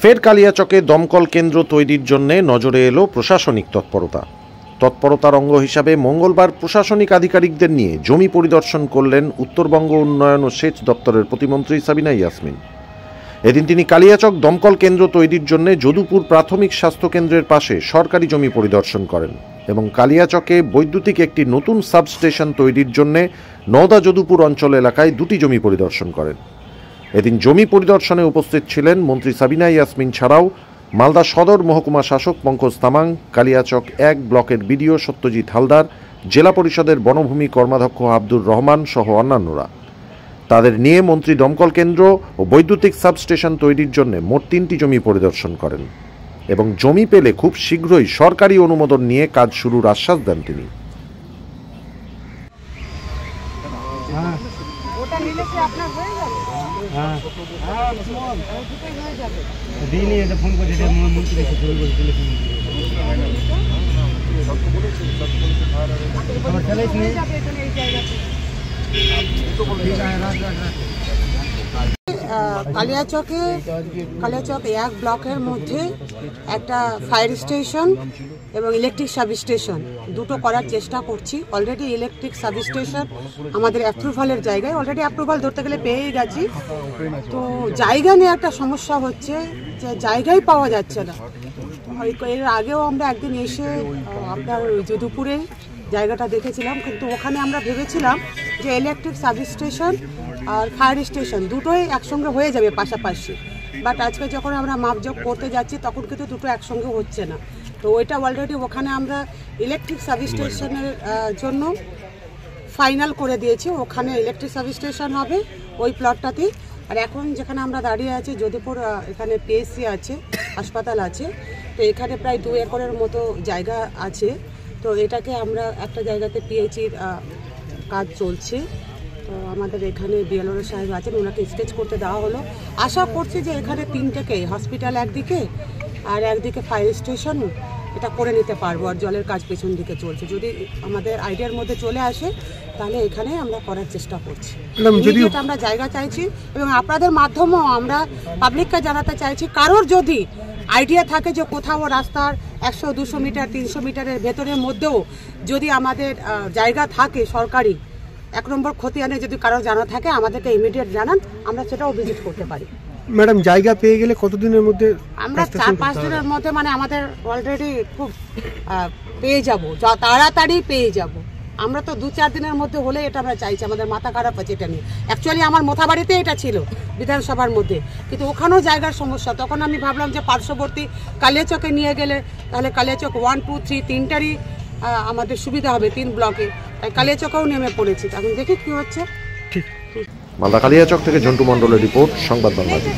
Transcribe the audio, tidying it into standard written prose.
ফের কালিয়াচকে দমকল কেন্দ্র তৈরির জন্য নজরে এলো প্রশাসনিক তৎপরতার অঙ্গ হিসাবে মঙ্গলবার প্রশাসনিক আধিকারিকদের নিয়ে জমি পরিদর্শন করলেন উত্তরবঙ্গ উন্নয়ন ও সেচ দপ্তরের প্রতিমন্ত্রী সাবিনা ইয়াসমিন। এদিন তিনি কালিয়াচক দমকল কেন্দ্র তৈরির জন্য যদুপুর প্রাথমিক স্বাস্থ্য কেন্দ্রের পাশে সরকারি জমি পরিদর্শন করেন এবং কালিয়াচকে বৈদ্যুতিক একটি নতুন সাবস্টেশন তৈরির জন্য নওদা যদুপুর অঞ্চল এলাকায় দুটি জমি পরিদর্শন করেন। এদিন জমি পরিদর্শনে উপস্থিত ছিলেন মন্ত্রী সাবিনা ইয়াসমিন ছাড়াও মালদা সদর মহকুমা শাসক পঙ্কজ তামাং, কালিয়াচক 1 ব্লকের বিডিও সত্যজিৎ হালদার, জেলা পরিষদের বনভূমি কর্মাধ্যক্ষ আব্দুর রহমান সহ অন্যান্যরা। তাদের নিয়ে মন্ত্রী দমকল কেন্দ্র ও বৈদ্যুতিক সাবস্টেশন তৈরির জন্য মোট 3টি জমি পরিদর্শন করেন এবং জমি পেলে খুব শীঘ্রই সরকারি অনুমোদন নিয়ে কাজ শুরুর আশ্বাস দেন তিনি। কালিয়াচক 1 ব্লকের মধ্যে একটা ফায়ার স্টেশন এবং ইলেকট্রিক সাবস্টেশন দুটো করার চেষ্টা করছি। অলরেডি ইলেকট্রিক সাবস্টেশন আমাদের অ্যাপ্রুভালের জায়গায় অলরেডি অ্যাপ্রুভাল ধরতে গেলে পেয়েই গেছি। তো জায়গা নিয়ে একটা সমস্যা হচ্ছে যে জায়গাই পাওয়া যাচ্ছে না। এর আগেও আমরা একদিন এসে আপনার যদুপুরে জায়গাটা দেখেছিলাম, কিন্তু ওখানে আমরা ভেবেছিলাম যে ইলেকট্রিক সাবস্টেশন আর ফায়ার স্টেশন দুটোই একসঙ্গে হয়ে যাবে পাশাপাশি, বাট আজকে যখন আমরা মাপজোক করতে যাচ্ছি তখন কিন্তু দুটো একসঙ্গে হচ্ছে না। তো ওইটা অলরেডি ওখানে আমরা ইলেকট্রিক সাবস্টেশনের জন্য ফাইনাল করে দিয়েছি, ওখানে ইলেকট্রিক সাবস্টেশন হবে ওই প্লটটাতে। আর এখন যেখানে আমরা দাঁড়িয়ে আছি যদুপুর, এখানে পিএসসি আছে, হাসপাতাল আছে, তো এখানে প্রায় 2 একরের মতো জায়গা আছে। তো এটাকে আমরা একটা জায়গাতে পিএইচির কাজ চলছে। তো আমাদের এখানে বিএলও সাহেব আছেন, ওনাকে স্কেচ করতে দেওয়া হলো। আশা করছি যে এখানে 3টেকে হসপিটাল একদিকে আর একদিকে ফায়ার স্টেশন এটা করে নিতে পারবো। আর জলের কাজ পেছন দিকে চলছে, যদি আমাদের আইডিয়ার মধ্যে চলে আসে তাহলে এখানে আমরা করার চেষ্টা করছি। আমরা জায়গা চাইছি এবং আপনাদের মাধ্যমেও আমরা পাবলিককে জানাতে চাইছি, কারোর যদি আইডিয়া থাকে যে কোথাও রাস্তার 100-200 মিটার 300 মিটারের ভেতরের মধ্যেও যদি আমাদের জায়গা থাকে সরকারি 1 নম্বর খতিয়ানে, যদি কারো জানা থাকে আমাদেরকে ইমিডিয়েট জানান, আমরা সেটাও ভিজিট করতে পারি। ম্যাডাম, জায়গা পেয়ে গেলে কতদিনের মধ্যে? আমরা 4-5 দিনের মধ্যে, মানে আমাদের অলরেডি খুব পেয়ে যাব, তাড়াতাড়ি পেয়ে যাব। আমরা তো 2-4 দিনের মধ্যে হলে এটা আমরা চাইছি, আমাদের মাথা খারাপ আছে এটা নিয়ে। অ্যাকচুয়ালি আমার মোথাবাড়িতে এটা ছিল বিধানসভার মধ্যে, কিন্তু ওখানেও জায়গার সমস্যা। তখন আমি ভাবলাম যে পার্শ্ববর্তী কালিয়াচকে নিয়ে গেলে তাহলে কালিয়াচক 1, 2, 3 তিনটারই আমাদের সুবিধা হবে 3 ব্লকে, তাই কালিয়াচকেও নেমে পড়েছি। এখন দেখি কি হচ্ছে। মালদা কালিয়াচক থেকে জন্টু মণ্ডলের রিপোর্ট, সংবাদ বাংলাদেশ।